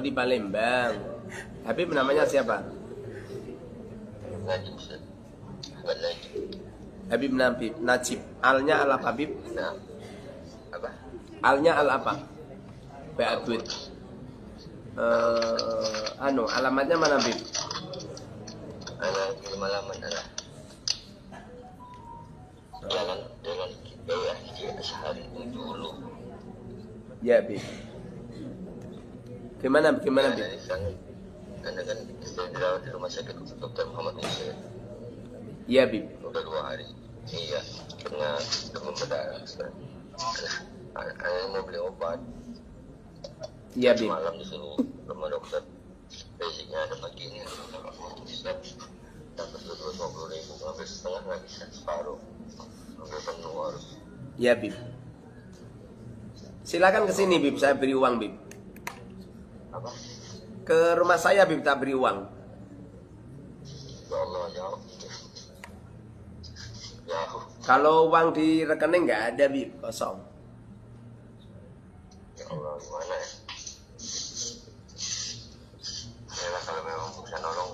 Oh, di Palembang. Habib namanya siapa? Najib Ustaz. Bukan Najib. Habib Najib. Alnya al apa, Habib? Nah, apa? Alnya al apa? Ba'bud. Mahmud. Alamatnya mana, Habib? Anak di Malaman anak. Jalan Hidayah di Asyari dulu. Ya, Habib. Gimana, Ya, Habib? dari sana. Karena kan istri dirawat di rumah sakit Dr. Muhammad Hussein. Ya, Habib. Udah 2 hari. Iya, kena demam berdarah. Anak mau beli obat. Ya, Habib. Semalam di sini rumah dokter. Basicnya ada pagi ini. Dapat 250.000, hampir setengah nggak bisa, separuh. Hampir penuh harus. Ya, Habib. Silakan ke sini, Bib. Saya beri uang, Bib. Apa? Ke rumah saya, Bib, tak beri uang. Ya Allah, jauh. Jauh. Kalau uang di rekening nggak ada, Bib, kosong. Ya Allah, gimana ya? Ya kalau memang bisa nolong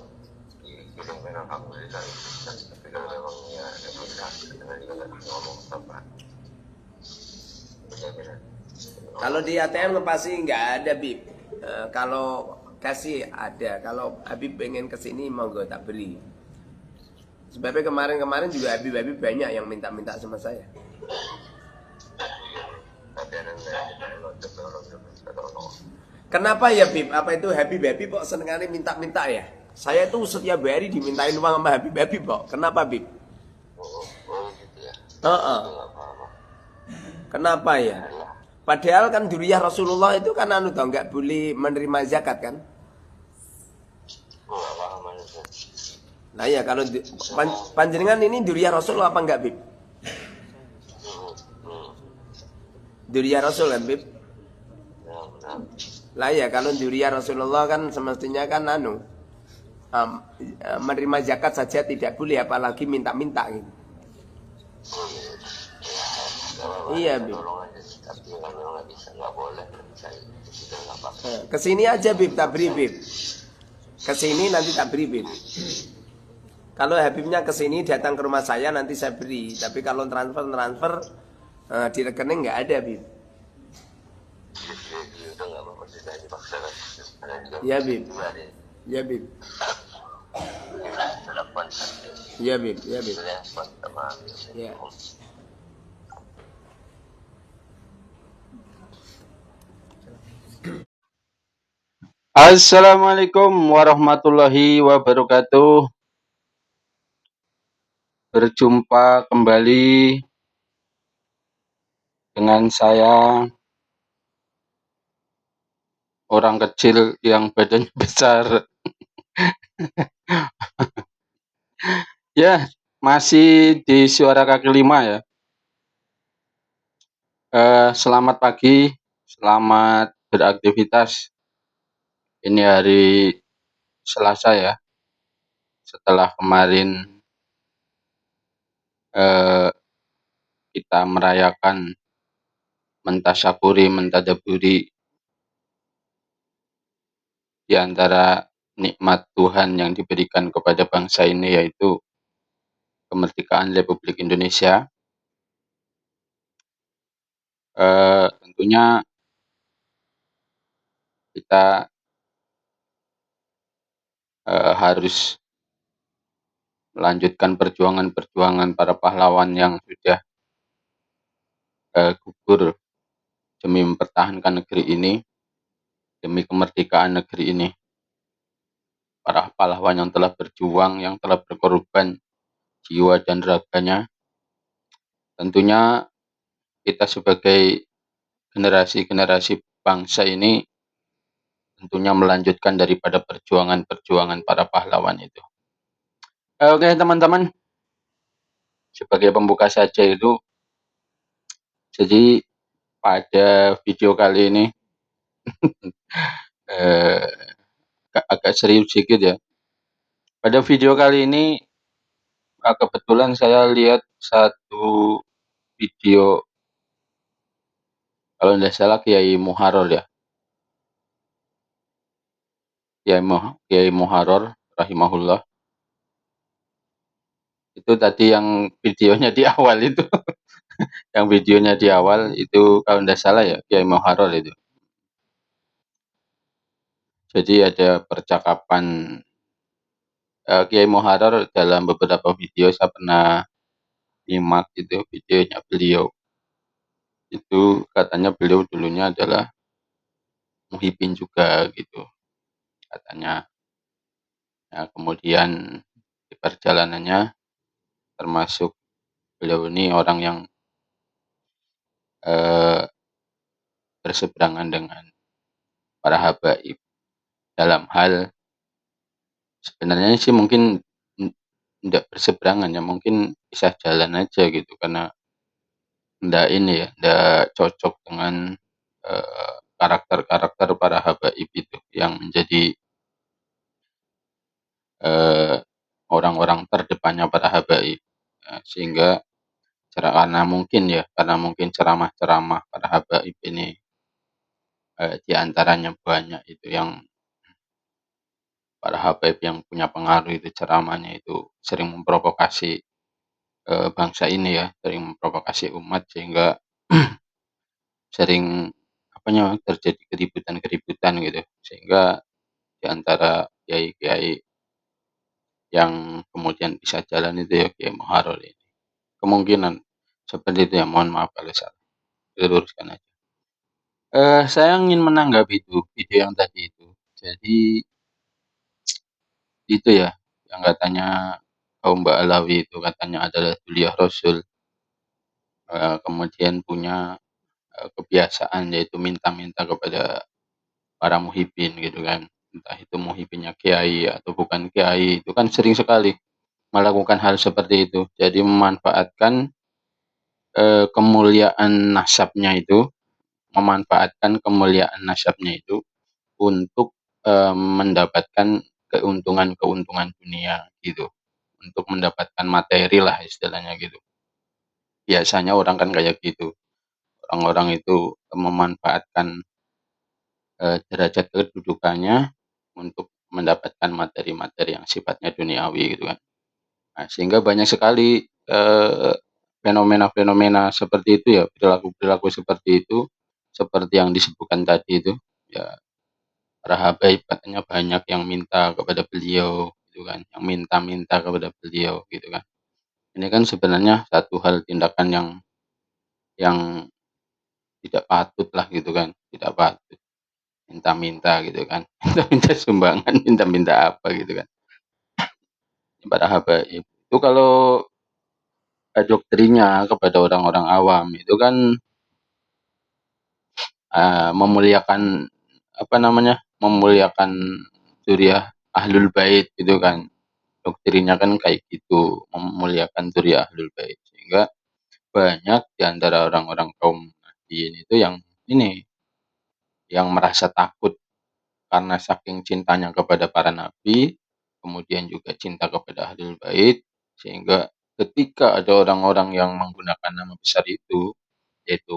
dikirim memang alhamdulillah. Tapi kalau memang ya ada susah, karena juga nggak bisa ngomong apa. Benar-benar. Kalau di ATM pasti nggak ada, Bib. Kalau kasih ada. Kalau Habib pengen kesini, mau gue tak beri. Sebabnya kemarin juga Habib banyak yang minta-minta sama saya. Tapi ada nolong. Kenapa ya, Bib? Apa itu Habib kok senengane minta-minta ya? Saya tuh setiap hari dimintain uang sama Habib kok. Kenapa, Bib? Oh gitu ya. Heeh. Itu nggak paham. Kenapa ya? Adalah. Padahal kan duriyah Rasulullah itu kan nggak boleh menerima zakat kan? Gue nggak paham mana sih. Nah ya kalau panjenengan ini duriyah Rasulullah apa enggak, Bib? Duriyah Rasul kan, Bib? Benar. Lah ya kalau duriyah Rasulullah kan semestinya kan menerima zakat saja tidak boleh apalagi minta-minta gitu. Iya, Bib. Tolong aja. Tapi kalau memang nggak bisa, nggak boleh. Saya sudah nggak apa-apa. Kesini aja, Bib, tak beri, Bib. Kesini nanti tak beri, Bib. Kalau Habibnya kesini datang ke rumah saya nanti saya beri. Tapi kalau transfer di rekening nggak ada, Bib. Udah nggak apa-apa sih, saya dipaksakan. Ya, Bib. Ya, Bib. Telepon. Ya, Bib. Ya, Bib. Telepon sama. Ya. Assalamualaikum warahmatullahi wabarakatuh. Berjumpa kembali dengan saya, orang kecil yang badannya besar. Ya, masih di Suara Kaki Lima ya. Selamat pagi, selamat beraktivitas. Ini hari Selasa ya. Setelah kemarin kita merayakan mentasyakuri, mentadaburi di antara nikmat Tuhan yang diberikan kepada bangsa ini, yaitu kemerdekaan Republik Indonesia. Tentunya kita harus melanjutkan perjuangan-perjuangan para pahlawan yang sudah gugur demi mempertahankan negeri ini, demi kemerdekaan negeri ini. Para pahlawan yang telah berjuang, yang telah berkorban jiwa dan raganya. Tentunya kita sebagai generasi-generasi bangsa ini tentunya melanjutkan daripada perjuangan-perjuangan para pahlawan itu. Oke teman-teman, sebagai pembuka saja itu, jadi pada video kali ini eh, agak serius sedikit ya. Pada video kali ini kebetulan saya lihat satu video, kalau tidak salah Kiai Muharol ya. Kiai Muharrar rahimahullah. Itu tadi yang videonya di awal itu, yang videonya di awal itu kalau tidak salah ya Kiai Muharrar itu. Jadi ada percakapan Kiai Muharrar dalam beberapa video saya pernah nyimak itu videonya beliau. Itu katanya beliau dulunya adalah muhibin juga gitu katanya. Nah, kemudian di perjalanannya termasuk beliau ini orang yang eh, berseberangan dengan para habaib dalam hal sebenarnya sih mungkin tidak berseberangan ya, mungkin bisa jalan aja gitu karena ndak ini ya, ndak cocok dengan karakter-karakter para habaib itu yang menjadi eh, orang-orang terdepannya para habaib. Sehingga karena mungkin ceramah-ceramah para habaib ini di antaranya banyak itu yang para habaib yang punya pengaruh itu ceramahnya itu sering memprovokasi bangsa ini ya, sering memprovokasi umat sehingga sering terjadi keributan-keributan gitu. Sehingga di antara kiai-kiai yang kemudian bisa jalan itu ya Kiai Muharrar ini. Kemungkinan seperti itu ya, mohon maaf kalau salah. Diluruskan aja. Saya ingin menanggapi itu video yang tadi itu. Jadi itu ya yang katanya kaum Mbak Alawi itu katanya adalah Duliyah Rasul, kemudian punya kebiasaan yaitu minta-minta kepada para muhibin gitu kan, entah itu muhibinnya kiai atau bukan kiai, itu kan sering sekali melakukan hal seperti itu. Jadi memanfaatkan kemuliaan nasabnya itu, untuk mendapatkan keuntungan-keuntungan dunia gitu, untuk mendapatkan materi lah istilahnya gitu. Biasanya orang kan kayak gitu, orang-orang itu memanfaatkan derajat kedudukannya untuk mendapatkan materi-materi yang sifatnya duniawi gitu kan. Nah, sehingga banyak sekali fenomena-fenomena seperti itu ya, perilaku-perilaku seperti itu, seperti yang disebutkan tadi itu, ya para habaib katanya banyak yang minta kepada beliau gitu kan, yang minta-minta kepada beliau gitu kan. Ini kan sebenarnya satu hal tindakan yang tidak patut lah gitu kan, tidak patut. Minta-minta gitu kan, minta-minta sumbangan, minta-minta apa gitu kan. Para habaib itu kalau doktrinnya kepada orang-orang awam itu kan memuliakan memuliakan zuriat ahlul bait gitu kan. Doktrinnya kan kayak gitu, memuliakan zuriat ahlul bait. Sehingga banyak di antara orang-orang kaum nahdien itu yang merasa takut karena saking cintanya kepada para nabi, kemudian juga cinta kepada ahlul bait, sehingga ketika ada orang-orang yang menggunakan nama besar itu, yaitu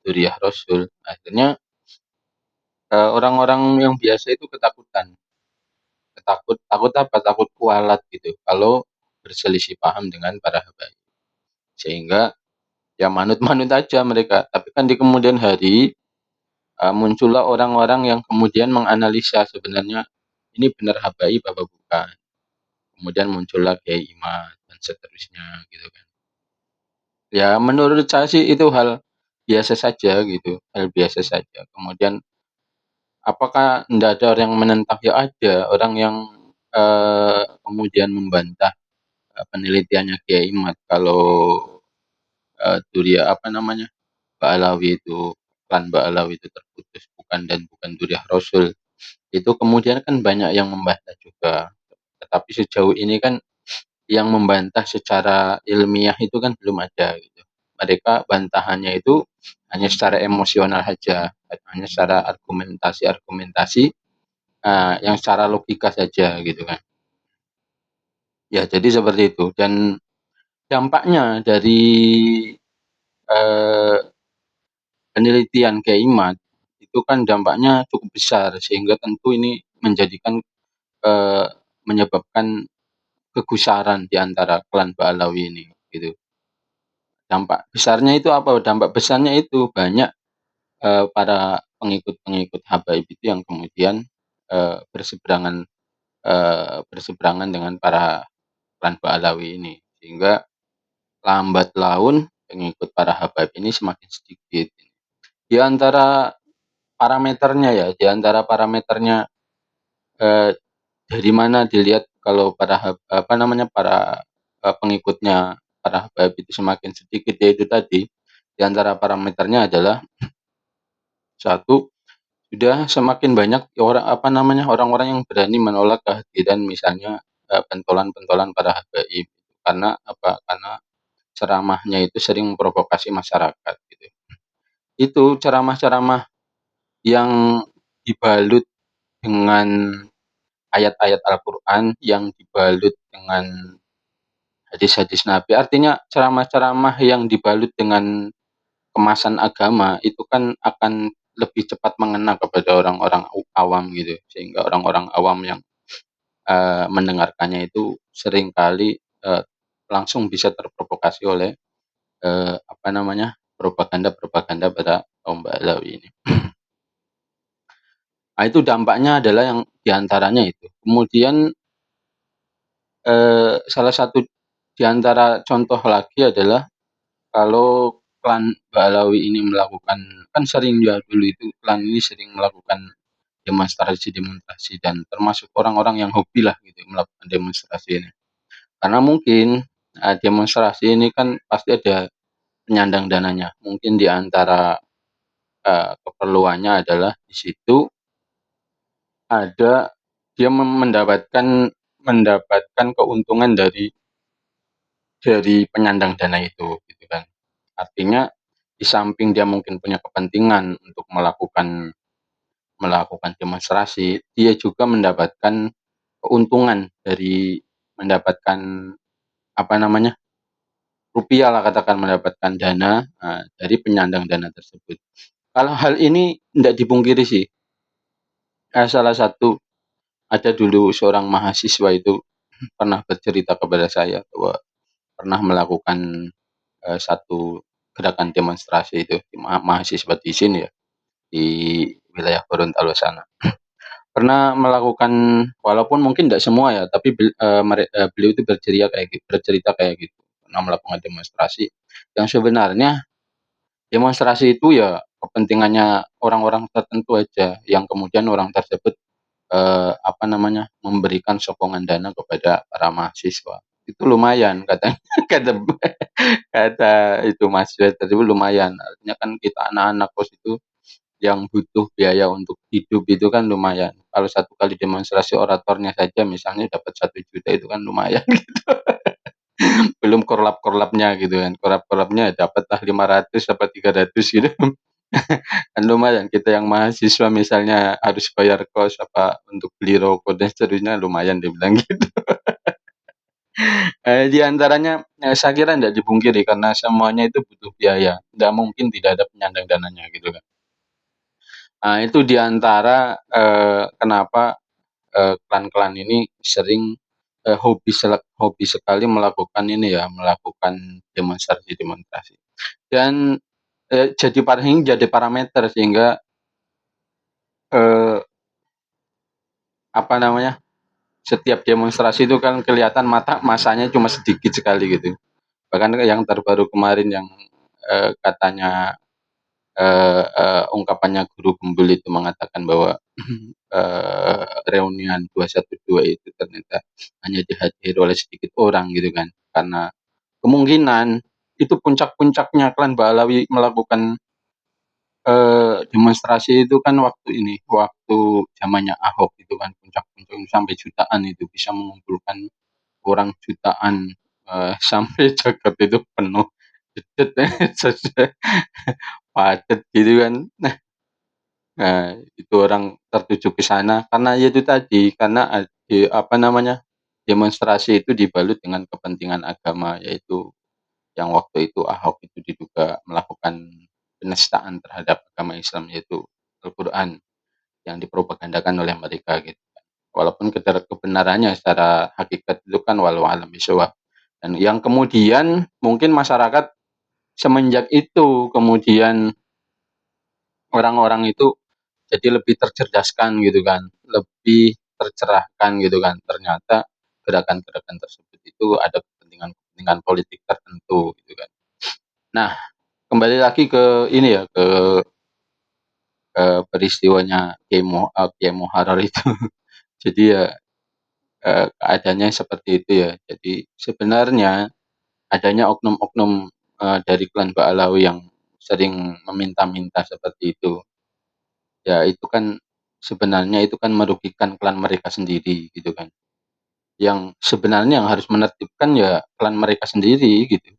Zuriyah Rasul, akhirnya orang-orang yang biasa itu ketakutan. Takut apa? Takut kualat gitu kalau berselisih paham dengan para habaib. Sehingga ya manut-manut aja mereka. Tapi kan di kemudian hari muncullah orang-orang yang kemudian menganalisa sebenarnya ini benar habaib apa bukan. Kemudian muncullah Kiai Imad dan seterusnya gitu kan. Ya menurut saya sih itu hal biasa saja gitu, hal biasa saja. Kemudian apakah tidak ada orang yang menentang? Ya ada, orang yang kemudian membantah penelitiannya Kiai Imad kalau Ba'alawi itu klan Ba'alawi itu terputus bukan Duriah Rasul. Itu kemudian kan banyak yang membantah juga. Tetapi sejauh ini kan yang membantah secara ilmiah itu kan belum ada gitu. Mereka bantahannya itu hanya secara emosional saja, hanya secara argumentasi yang secara logika saja gitu kan. Ya jadi seperti itu dan dampaknya dari eh, penelitian Kiai Imad itu kan dampaknya cukup besar sehingga tentu ini menjadikan eee, menyebabkan kegusaran di antara klan Ba'alawi ini, gitu. Dampak besarnya itu apa? Dampak besarnya itu banyak, para pengikut-pengikut Habaib itu yang kemudian, berseberangan berseberangan dengan para klan Ba'alawi ini. Sehingga lambat laun pengikut para Habaib ini semakin sedikit. Di antara parameternya ya, di antara parameternya, eee, dari mana dilihat kalau para apa namanya, para, pengikutnya para Habaib itu semakin sedikit, yaitu tadi, di antara parameternya adalah satu, sudah semakin banyak orang apa namanya, orang-orang yang berani menolak kehadiran misalnya, pentolan-pentolan para habaib. Karena apa, karena ceramahnya itu sering memprovokasi masyarakat gitu. Itu ceramah-ceramah yang dibalut dengan ayat-ayat Al-Qur'an, yang dibalut dengan hadis-hadis Nabi, artinya ceramah-ceramah yang dibalut dengan kemasan agama itu kan akan lebih cepat mengena kepada orang-orang awam gitu, sehingga orang-orang awam yang, mendengarkannya itu seringkali, langsung bisa terprovokasi oleh, apa namanya, propaganda-propaganda pada kaum Ba'alawi ini. Nah itu dampaknya adalah yang di antaranya itu. Kemudian, salah satu di antara contoh lagi adalah kalau klan Ba'alawi ini melakukan, kan sering ya dulu itu klan ini sering melakukan demonstrasi-demonstrasi dan termasuk orang-orang yang hobilah gitu melakukan demonstrasi ini. Karena mungkin, demonstrasi ini kan pasti ada penyandang dananya. Mungkin di antara, keperluannya adalah di situ ada dia mendapatkan mendapatkan keuntungan dari penyandang dana itu, gitu kan. Artinya di samping dia mungkin punya kepentingan untuk melakukan melakukan demonstrasi, dia juga mendapatkan keuntungan dari mendapatkan, apa namanya, rupiah lah katakan, mendapatkan dana, dari penyandang dana tersebut. Kalau hal ini tidak dipungkiri sih, salah satu ada dulu seorang mahasiswa itu pernah bercerita kepada saya bahwa pernah melakukan, satu gerakan demonstrasi itu, mahasiswa di sini ya, di wilayah Gorontalo sana. Pernah melakukan, walaupun mungkin tidak semua ya, tapi beliau itu bercerita kayak gitu, pernah melakukan demonstrasi yang sebenarnya demonstrasi itu ya kepentingannya orang-orang tertentu aja, yang kemudian orang tersebut, apa namanya, memberikan sokongan dana kepada para mahasiswa. Itu lumayan katanya, kata kata itu mahasiswa tersebut, lumayan. Artinya kan kita anak-anak kos itu yang butuh biaya untuk hidup itu kan lumayan. Kalau satu kali demonstrasi oratornya saja misalnya dapat 1 juta itu kan lumayan. Belum korlap-korlapnya gitu kan, korlap-korlapnya dapatlah 500 apa 300 gitu. Kan lumayan, kita yang mahasiswa misalnya harus bayar kos, apa, untuk beli rokok dan seterusnya lumayan dia bilang gitu. Di antaranya, saya kira ndak dipungkiri karena semuanya itu butuh biaya, ndak mungkin tidak ada penyandang dananya gitu kan. Nah itu di antara, kenapa, klan-klan ini sering, hobi sekali melakukan ini ya, melakukan demonstrasi-demonstrasi. Dan, jadi parameter sehingga, eee, apa namanya, setiap demonstrasi itu kan kelihatan masanya cuma sedikit sekali gitu. Bahkan yang terbaru kemarin yang, katanya, ungkapannya Guru Gembul itu mengatakan bahwa, reunian 212 itu ternyata hanya dihadiri oleh sedikit orang gitu kan. Karena kemungkinan itu puncak-puncaknya klan Ba'alawi melakukan, demonstrasi itu kan waktu zamannya Ahok itu kan puncak-puncaknya sampai jutaan itu, bisa mengumpulkan orang jutaan, sampai Jakarta itu penuh, padet gitu kan. Itu orang tertuju ke sana karena ya itu tadi, karena apa namanya, demonstrasi itu dibalut dengan kepentingan agama, yaitu yang waktu itu Ahok itu diduga melakukan penistaan terhadap agama Islam, yaitu Al-Qur'an yang dipropagandakan oleh mereka gitu. walaupun kebenarannya secara hakikat itu kan walau alam bisawab. Dan yang kemudian mungkin masyarakat semenjak itu kemudian orang-orang itu jadi lebih tercerdaskan gitu kan, lebih tercerahkan gitu kan. Ternyata gerakan-gerakan tersebut itu ada kepentingan-kepentingan politik tertentu gitu kan. Nah, kembali lagi ke ini ya, ke peristiwanya Kiai Muharrar itu. Jadi ya keadaannya seperti itu ya. Jadi sebenarnya adanya oknum-oknum dari klan Ba'alawi yang sering meminta-minta seperti itu. Ya itu kan sebenarnya itu kan merugikan klan mereka sendiri gitu kan. Yang sebenarnya yang harus menertibkan ya klan mereka sendiri gitu.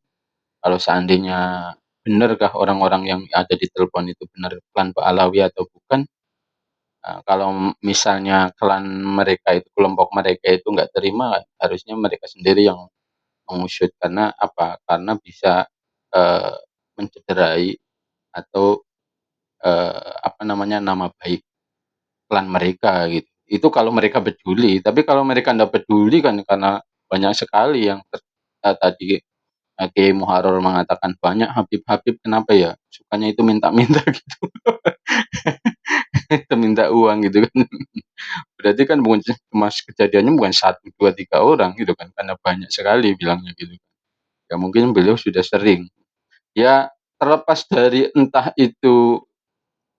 Kalau seandainya benarkah orang-orang yang ada di telepon itu benar klan Ba'alawi atau bukan? Kalau misalnya klan mereka itu, kelompok mereka itu nggak terima, harusnya mereka sendiri yang mengusut. Karena apa? Karena bisa eee, mencederai atau apa namanya, nama baik klan mereka gitu. Itu kalau mereka peduli, tapi kalau mereka nggak peduli kan karena banyak sekali yang tadi Kiai Muharrar mengatakan banyak Habib-habib kenapa ya sukanya itu minta-minta gitu, itu minta uang gitu kan. Berarti kan bukan cuma kejadiannya bukan 1, 2, 3 orang gitu kan, karena banyak sekali bilangnya gitu. Ya mungkin beliau sudah sering. Ya terlepas dari entah itu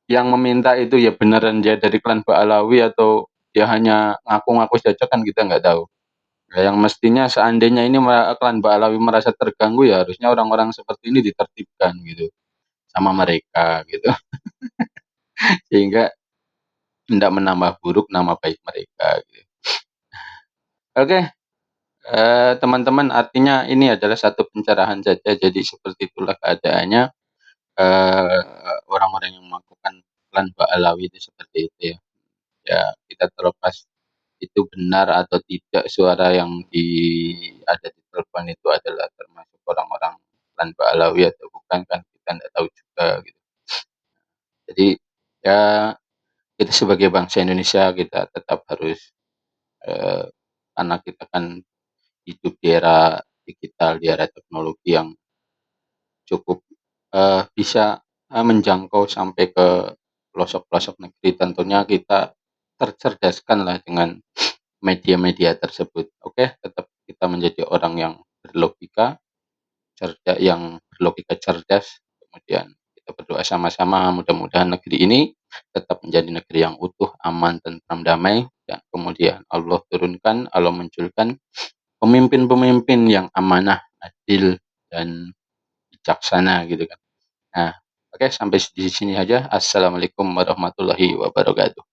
yang meminta itu ya beneran dia dari klan Ba'alawi atau dia hanya ngaku-ngaku saja kan kita nggak tahu. Ya yang mestinya seandainya ini klan Ba'alawi merasa terganggu ya harusnya orang-orang seperti ini ditertibkan gitu sama mereka gitu. Sehingga tidak menambah buruk nama baik mereka gitu. Oke, teman-teman artinya ini adalah satu pencerahan saja jadi seperti itulah keadaannya, orang-orang yang melakukan klan Ba'alawi itu seperti itu ya. Ya kita terlepas itu benar atau tidak suara yang ada di telepon itu adalah termasuk orang-orang klan Ba'alawi atau bukan kan kita tidak tahu juga gitu. Jadi ya kita sebagai bangsa Indonesia kita tetap harus, eee, karena kita kan hidup di era digital, di era teknologi yang cukup, bisa, menjangkau sampai ke pelosok-pelosok negeri. Tentunya kita tercerdaskanlah dengan media-media tersebut. Oke, tetap kita menjadi orang yang berlogika, cerdas, kemudian kita berdoa sama-sama mudah-mudahan negeri ini tetap menjadi negeri yang utuh, aman, tentram, damai, dan kemudian Allah munculkan pemimpin-pemimpin yang amanah, adil, dan bijaksana gitu kan. Nah, oke sampai di sini aja. Assalamualaikum warahmatullahi wabarakatuh.